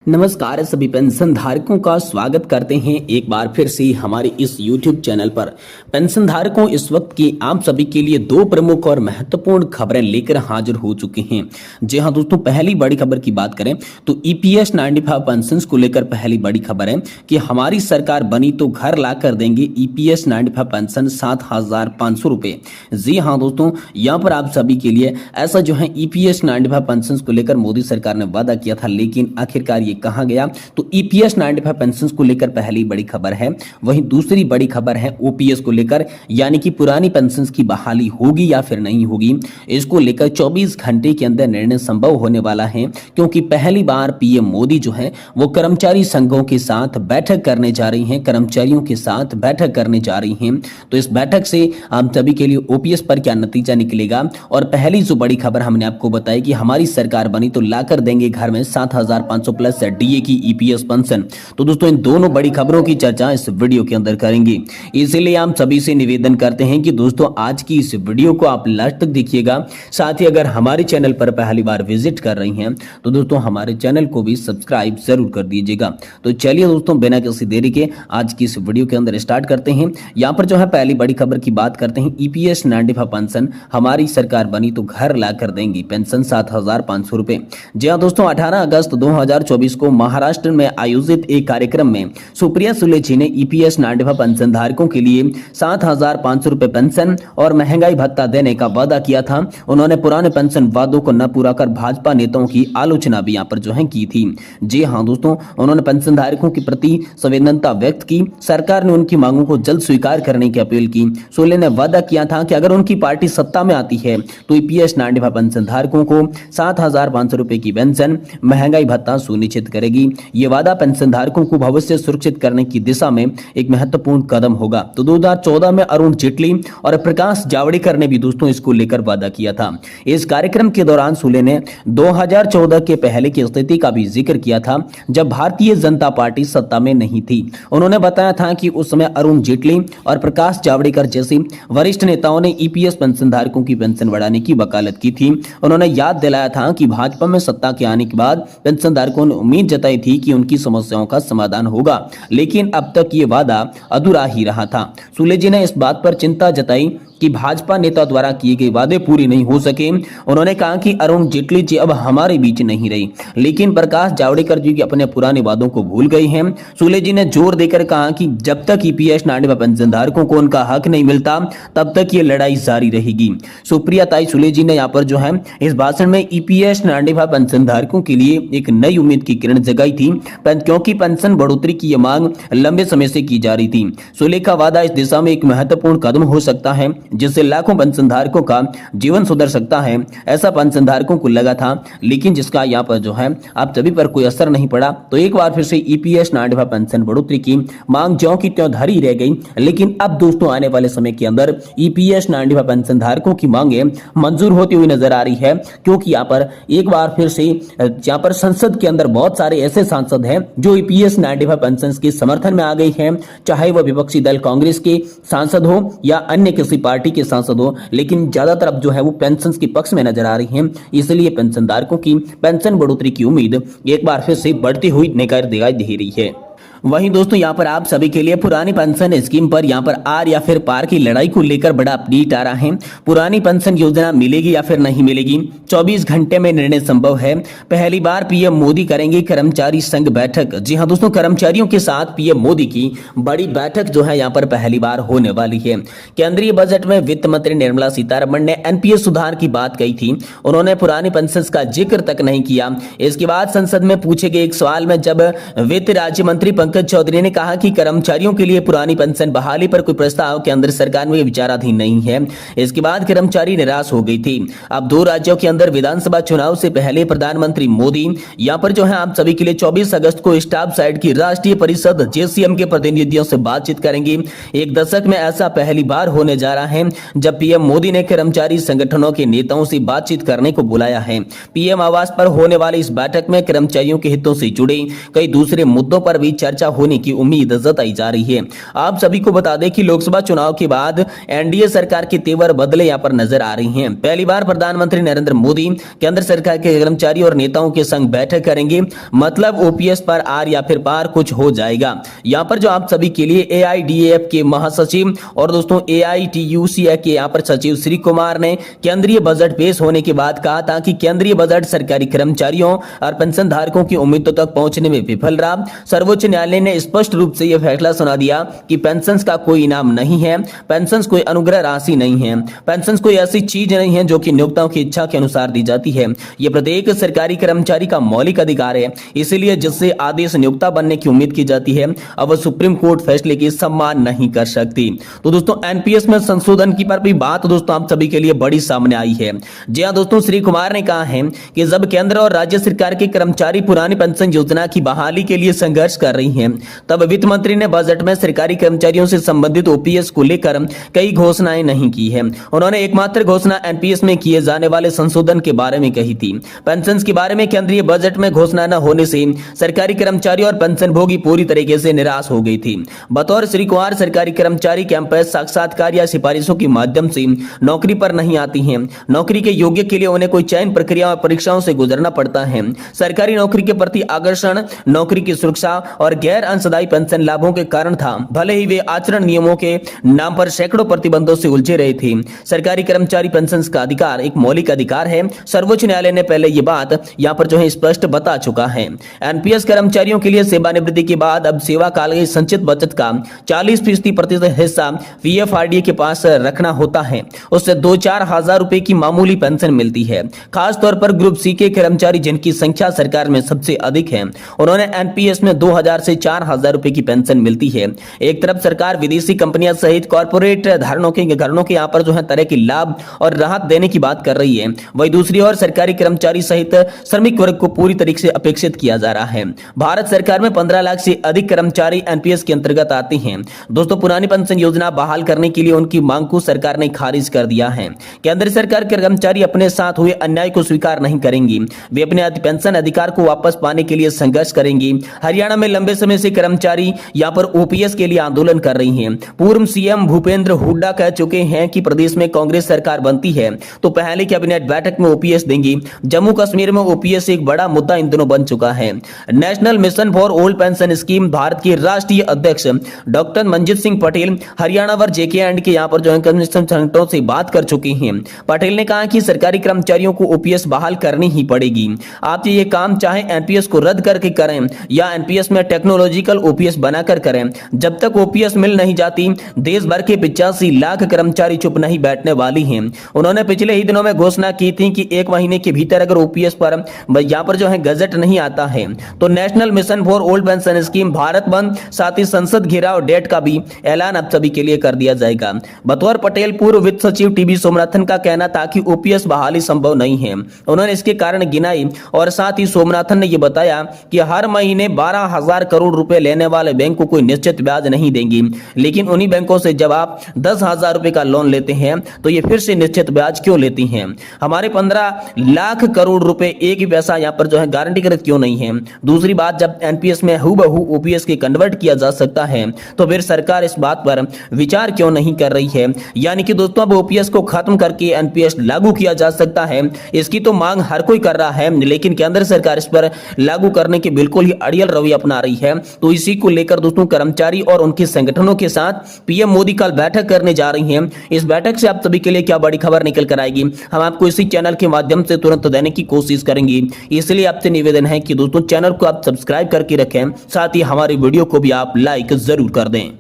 नमस्कार सभी पेंशन धारकों का स्वागत करते हैं एक बार फिर से हमारे इस YouTube चैनल पर। पेंशन धारकों, इस वक्त की आप सभी के लिए दो प्रमुख और महत्वपूर्ण खबरें लेकर हाजिर हो चुके हैं। जी हां दोस्तों, पहली बड़ी खबर की बात करें तो EPS 95 पेंशन को लेकर पहली बड़ी खबर है कि हमारी सरकार बनी तो घर ला कर देंगे EPS 95 पेंशन 7,500 रुपए। जी हाँ दोस्तों, यहाँ पर आप सभी के लिए ऐसा जो है EPS 95 पेंशन को लेकर मोदी सरकार ने वादा किया था, लेकिन आखिरकार कहा गया। तो EPS 95 पेंशन को लेकर पहली बड़ी खबर है। वहीं दूसरी बड़ी खबर है OPS को लेकर, यानी कि पुरानी पेंशन की बहाली होगी या फिर नहीं होगी। इसको लेकर 24 घंटे के अंदर निर्णय संभव होने वाला है, क्योंकि पहली बार PM मोदी जो है वो कर्मचारी संघों के साथ बैठक करने जा रही हैं, कर्मचारियों के साथ बैठक करने जा रही हैं। तो इस बैठक से आप सभी के लिए OPS पर क्या नतीजा निकलेगा। और पहली जो बड़ी खबर हमने आपको बताई कि हमारी सरकार बनी तो लाकर देंगे घर में 7,500 प्लस DA की EPS पेंशन। तो दोस्तों, इन दोनों बड़ी खबरों की चर्चा इस वीडियो के अंदर करेंगे। इसलिए हम सभी से निवेदन करते हैं कि दोस्तों आज की इस वीडियो को आप लास्ट तक देखिएगा। साथ ही अगर हमारे चैनल पर पहली बार विजिट कर रही हैं तो दोस्तों हमारे चैनल को भी सब्सक्राइब जरूर कर दीजिएगा। तो चलिए दोस्तों, बिना किसी देरी के आज की इस वीडियो के अंदर स्टार्ट करते हैं। यहाँ पर जो है पहली बड़ी खबर की बात करते हैं। EPS 95 पेंशन, हमारी सरकार बनी तो घर ला कर देंगी पेंशन 7,500 रुपए। जी हाँ दोस्तों, 18 अगस्त 2024 को महाराष्ट्र में आयोजित एक कार्यक्रम में सुप्रिया सुले जी ने EPS 95 पेंशन धारकों के लिए 7,500 रुपए पेंशन और महंगाई भत्ता देने का वादा किया था। उन्होंने पुराने पेंशन वादों को न पूरा कर भाजपा नेताओं की आलोचना भी यहाँ पर जो है की थी। जी हाँ दोस्तों, उन्होंने पेंशन धारकों के प्रति संवेदनता व्यक्त की। सरकार ने उनकी मांगों को जल्द स्वीकार करने की अपील की। सुले ने वादा किया था कि अगर उनकी पार्टी सत्ता में आती है तो EPS 95 पेंशन धारकों को 7,500 रुपए की पेंशन, महंगाई भत्ता सुनिश्चित करेगी। ये वादा पेंशन धारकों को भविष्य सुरक्षित करने की दिशा में एक महत्वपूर्ण कदम होगा। तो 2014 में अरुण जेटली और प्रकाश जावड़ेकर ने भी दोस्तों इसको लेकर वादा किया था। इस कार्यक्रम के दौरान सुले ने 2014 के पहले की स्थिति का भी जिक्र किया था, जब भारतीय जनता पार्टी सत्ता में नहीं थी। उन्होंने बताया था कि उस समय अरुण जेटली और प्रकाश जावड़ेकर जैसे वरिष्ठ नेताओं ने EPS पेंशन धारकों की पेंशन बढ़ाने की वकालत की थी। उन्होंने याद दिलाया था कि भाजपा में सत्ता के आने के बाद पेंशन धारकों ने उम्मीद जताई थी कि उनकी समस्याओं का समाधान होगा, लेकिन अब तक ये वादा अधूरा ही रहा था। सुले जी ने इस बात पर चिंता जताई कि भाजपा नेता द्वारा किए गए वादे पूरे नहीं हो सके। उन्होंने कहा कि अरुण जेटली जी अब हमारे बीच नहीं रही, लेकिन प्रकाश जावड़ेकर जी अपने पुराने वादों को भूल गए हैं। सुले जी ने जोर देकर कहा कि जब तक EPS 95 पेंशन धारकों को उनका हक नहीं मिलता तब तक ये लड़ाई जारी रहेगी। सुप्रिया ताई सुले जी ने यहाँ पर जो है इस भाषण में EPS 95 पेंशन धारकों के लिए एक नई उम्मीद की किरण जगाई थी, क्योंकि पेंशन बढ़ोतरी की मांग लंबे समय से की जा रही थी। सुले का वादा इस दिशा में एक महत्वपूर्ण कदम हो सकता है, जिससे लाखों पेंशन धारकों का जीवन सुधर सकता है। ऐसा पेंशन धारकों को लगा था, लेकिन जिसका यहाँ पर जो है आप सभी पर कोई असर नहीं पड़ा। तो एक बार फिर से EPS 95 पेंशन बढ़ोतरी की मांग ज्यों की त्यों धरी रह गई। लेकिन अब दोस्तों आने वाले समय के अंदर EPS 95 पेंशन धारकों की मांगे मंजूर होती हुई नजर आ रही है, क्योंकि यहाँ पर एक बार फिर से यहाँ पर संसद के अंदर बहुत सारे ऐसे सांसद हैं जो EPS 95 पेंशन के समर्थन में आ गई हैं, चाहे वह विपक्षी दल कांग्रेस के सांसद हो या अन्य किसी पार्टी के सांसद हो, लेकिन ज्यादातर अब जो है वो पेंशन के पक्ष में नजर आ रही हैं। इसलिए पेंशन धारकों की पेंशन बढ़ोतरी की उम्मीद एक बार फिर से बढ़ती हुई दिखाई दे रही है। वहीं दोस्तों यहाँ पर आप सभी के लिए पुरानी पेंशन स्कीम पर यहाँ पर आर या फिर पार की लड़ाई को लेकर बड़ा अपडेट आ रहा है। पुरानी पेंशन योजना मिलेगी या फिर नहीं मिलेगी, 24 घंटे में निर्णय संभव है। पहली बार PM मोदी करेंगे कर्मचारी संघ बैठक। जी हाँ दोस्तों, कर्मचारियों के साथ PM मोदी की बड़ी बैठक जो है यहाँ पर पहली बार होने वाली है। केंद्रीय बजट में वित्त मंत्री निर्मला सीतारमण ने NPS सुधार की बात कही थी। उन्होंने पुरानी पेंशन का जिक्र तक नहीं किया। इसके बाद संसद में पूछे गए एक सवाल में जब वित्त राज्य मंत्री पंकज चौधरी ने कहा कि कर्मचारियों के लिए पुरानी पेंशन बहाली पर कोई प्रस्ताव केंद्र सरकार में विचाराधीन नहीं है। इसके बाद कर्मचारी निराश हो गई थी। अब 2 राज्यों के अंदर विधानसभा चुनाव से पहले प्रधानमंत्री मोदी यहाँ पर जो है आप सभी के लिए 24 अगस्त को स्टाफ साइड की राष्ट्रीय परिषद JCM के प्रतिनिधियों से बातचीत करेंगे। एक दशक में ऐसा पहली बार होने जा रहा है जब PM मोदी ने कर्मचारी संगठनों के नेताओं से बातचीत करने को बुलाया है। PM आवास पर होने वाली इस बैठक में कर्मचारियों के हितों से जुड़े कई दूसरे मुद्दों पर भी चर्चा चर्चा होने की उम्मीद जताई जा रही है। आप सभी को बता दें कि लोकसभा चुनाव के बाद एनडीए सरकार के तेवर बदले यहाँ पर नजर आ रही हैं। पहली बार प्रधानमंत्री नरेंद्र मोदी केंद्र सरकार के कर्मचारी और नेताओं के संग बैठक करेंगे। मतलब ओपीएस पर आर या फिर पार कुछ हो जाएगा। यहाँ पर जो आप सभी के लिए एआईडीएफ के महासचिव और दोस्तों एआईटीयूसी के यहाँ पर सचिव श्री कुमार ने केंद्रीय बजट पेश होने के बाद कहा था कि केंद्रीय बजट सरकारी कर्मचारियों और पेंशन धारकों की उम्मीदों तक पहुंचने में विफल रहा। सर्वोच्च न्यायालय ने स्पष्ट रूप से यह फैसला सुना दिया कि पेंशन का कोई इनाम नहीं है, पेंशन कोई अनुग्रह राशि नहीं है, पेंशन कोई ऐसी चीज नहीं है जो कि नियोक्ताओं की इच्छा के अनुसार दी जाती है। यह प्रत्येक सरकारी कर्मचारी का मौलिक अधिकार है। इसलिए जिससे आदेश नियोक्ता बनने की उम्मीद की जाती है, अब वह सुप्रीम कोर्ट फैसले की सम्मान नहीं कर सकती। तो दोस्तों एनपीएस में संशोधन की पर भी बात दोस्तों आप सभी के लिए बड़ी सामने आई है। जी हां दोस्तों, श्री कुमार ने कहा है कि जब केंद्र और राज्य सरकार के कर्मचारी पुरानी पेंशन योजना की बहाली के लिए संघर्ष कर रही हैं, तब वित्त मंत्री ने बजट में सरकारी कर्मचारियों से संबंधित ओपीएस को लेकर कई घोषणाएं नहीं की है। उन्होंने एकमात्र घोषणा एनपीएस में किए जाने वाले संशोधन के बारे में कही थी। पेंशन के बारे में केंद्रीय बजट में घोषणा न होने से सरकारी कर्मचारी और पेंशनभोगी पूरी तरीके से निराश हो गई थी। बतौर श्री कुमार, सरकारी कर्मचारी कैंपस, साक्षात्कार या सिफारिशों के माध्यम से नौकरी पर नहीं आती हैं। नौकरी के योग्य के लिए उन्हें कोई चयन प्रक्रिया और परीक्षाओं से गुजरना पड़ता है। सरकारी नौकरी के प्रति आकर्षण नौकरी की सुरक्षा और गैर अंशदायी पेंशन लाभों के कारण था, भले ही वे आचरण नियमों के नाम पर सैकड़ों प्रतिबंधों से उलझे रहे थे। सरकारी कर्मचारी पेंशन का अधिकार एक मौलिक अधिकार है। सर्वोच्च न्यायालय ने पहले ये बात यहाँ पर जो है स्पष्ट बता चुका है। एनपीएस कर्मचारियों के लिए सेवानिवृत्ति के बाद अब सेवा काल की संचित बचत का 40% हिस्सा पीएफआरडीए के पास रखना होता है। उससे 2-4 हजार रुपए की मामूली पेंशन मिलती है। खासतौर पर ग्रुप सी के कर्मचारी, जिनकी संख्या सरकार में सबसे अधिक है, उन्होंने एनपीएस में 2000 से 4000 रुपए की पेंशन मिलती है। एक तरफ सरकार विदेशी कंपनियां सहित कॉर्पोरेट घरानों के यहाँ पर जो है तरह की लाभ और राहत देने की बात कर रही है, वही दूसरी ओर सरकारी कर्मचारी सहित श्रमिक वर्ग को पूरी तरीके से अपेक्षित किया जा रहा है। भारत सरकार में 15 लाख से अधिक कर्मचारी एनपीएस के अंतर्गत आते हैं। दोस्तों पुरानी पेंशन योजना बहाल करने के लिए उनकी मांग को सरकार ने खारिज कर दिया है। केंद्र सरकार के कर्मचारी अपने साथ हुए अन्याय को स्वीकार नहीं करेंगी। वे अपने पेंशन अधिकार को वापस पाने के लिए संघर्ष करेंगी। हरियाणा में लंबे समय से कर्मचारी यहाँ पर ओपीएस के लिए आंदोलन कर रही हैं। पूर्व सीएम भूपेंद्र हुड्डा कह चुके हैं कि प्रदेश में कांग्रेस सरकार बनती है तो पहले कैबिनेट बैठक में ओपीएस देंगी। जम्मू कश्मीर में ओपीएस एक बड़ा मुद्दा इन दिनों बन चुका है। National mission for old pension scheme Bharat के राष्ट्रीय अध्यक्ष डॉक्टर मंजीत सिंह पटेल हरियाणा व जेके एंड के यहाँ पर जो है कम्युनिस्ट संगठनों से बात कर चुके हैं। पटेल ने कहा कि सरकारी कर्मचारियों को ओपीएस बहाल करनी ही पड़ेगी। आप ये काम चाहे एनपीएस को रद्द करके करें या एनपीएस में टेक्नोलॉजिकल ओपीएस बनाकर करें, जब तक ओपीएस मिल नहीं जाती देश भर के 85 लाख कर्मचारी चुप नहीं बैठने वाली हैं। उन्होंने पिछले ही दिनों में घोषणा की थी कि 1 महीने के भीतर अगर ओपीएस पर यहाँ पर जो है गजट नहीं आता है तो national mission for old pension scheme Bharat बंद, साथ ही संसद घेराव डेट का भी ऐलान अब सभी के लिए कर दिया जाएगा। बतौर पटेल पूर्व वित्त सचिव टीबी सोमनाथन का कहना था कि ओपीएस बहाली संभव नहीं है। उन्होंने इसके कारण गिनाई और साथ ही सोमनाथन ने यह बताया कि हर महीने 12,000 करोड़ रुपए लेने वाले बैंक को कोई निश्चित ब्याज नहीं देंगी, लेकिन उन्हीं बैंकों से जब आप 10,000 रुपए का लोन लेते हैं तो ये फिर से निश्चित ब्याज क्यों लेती हैं? हमारे 15 लाख करोड़ रुपए एक ही पैसा यहाँ पर जो है गारंटीकृत क्यों नहीं है? दूसरी बात, जब एनपीएस में हूबहू ओपीएस के कन्वर्ट किया जा सकता है तो फिर सरकार इस बात पर विचार क्यों नहीं कर रही है? यानी कि दोस्तों अब ओपीएस को खत्म करके एनपीएस लागू किया जा सकता है, इसकी तो मांग हर कोई कर रहा है, लेकिन केंद्र सरकार इस पर लागू करने के बिल्कुल ही अड़ियल रवैया अपना रही है। तो इसी को लेकर दोस्तों कर्मचारी और उनके संगठनों के साथ पीएम मोदी कल बैठक करने जा रही हैं। इस बैठक से आप सभी के लिए क्या बड़ी खबर निकल कर आएगी, हम आपको इसी चैनल के माध्यम से तुरंत देने की कोशिश करेंगे। इसलिए आपसे निवेदन है कि दोस्तों चैनल को आप सब्सक्राइब करके रखें, साथ ही हमारी वीडियो को भी आप लाइक जरूर कर दें।